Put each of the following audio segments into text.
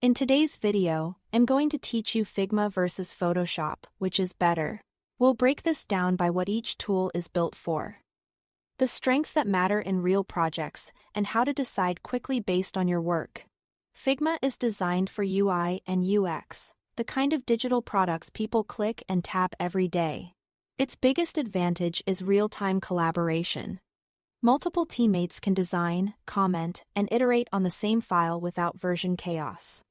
In today's video, I'm going to teach you Figma versus Photoshop, which is better. We'll break this down by what each tool is built for, the strengths that matter in real projects, and how to decide quickly based on your work. Figma is designed for UI and UX, the kind of digital products people click and tap every day. Its biggest advantage is real-time collaboration. Multiple teammates can design, comment, and iterate on the same file without version chaos.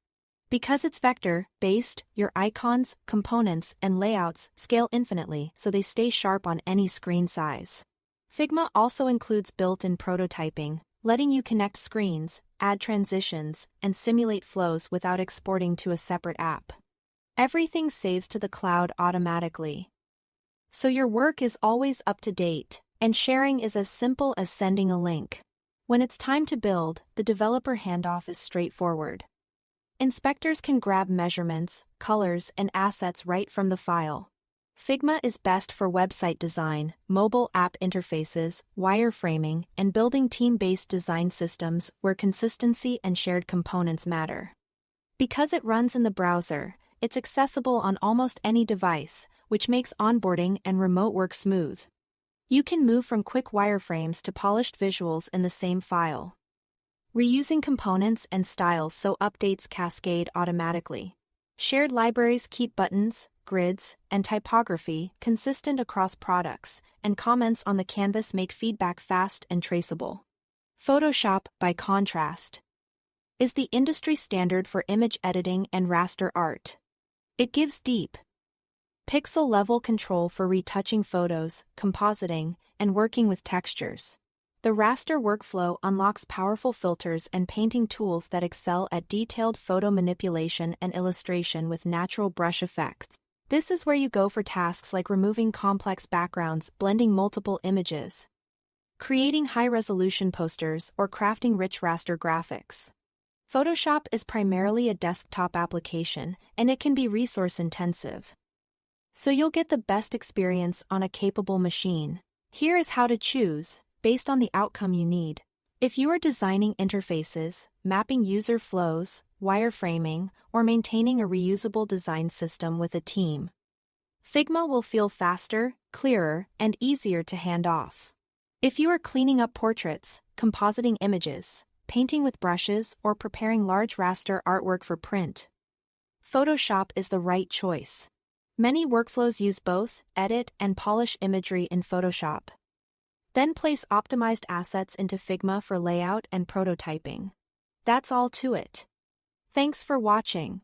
Because it's vector-based, your icons, components, and layouts scale infinitely so they stay sharp on any screen size. Figma also includes built-in prototyping, letting you connect screens, add transitions, and simulate flows without exporting to a separate app. Everything saves to the cloud automatically, so your work is always up to date, and sharing is as simple as sending a link. When it's time to build, the developer handoff is straightforward. Inspectors can grab measurements, colors, and assets right from the file. Figma is best for website design, mobile app interfaces, wireframing, and building team-based design systems where consistency and shared components matter. Because it runs in the browser, it's accessible on almost any device, which makes onboarding and remote work smooth. You can move from quick wireframes to polished visuals in the same file, reusing components and styles so updates cascade automatically. Shared libraries keep buttons, grids, and typography consistent across products, and comments on the canvas make feedback fast and traceable. Photoshop, by contrast, is the industry standard for image editing and raster art. It gives deep, pixel-level control for retouching photos, compositing, and working with textures. The raster workflow unlocks powerful filters and painting tools that excel at detailed photo manipulation and illustration with natural brush effects. This is where you go for tasks like removing complex backgrounds, blending multiple images, creating high-resolution posters, or crafting rich raster graphics. Photoshop is primarily a desktop application, and it can be resource-intensive, so you'll get the best experience on a capable machine. Here is how to choose, based on the outcome you need. If you are designing interfaces, mapping user flows, wireframing, or maintaining a reusable design system with a team, Figma will feel faster, clearer, and easier to hand off. If you are cleaning up portraits, compositing images, painting with brushes, or preparing large raster artwork for print, Photoshop is the right choice. Many workflows use both edit and polish imagery in Photoshop, then place optimized assets into Figma for layout and prototyping. That's all to it. Thanks for watching.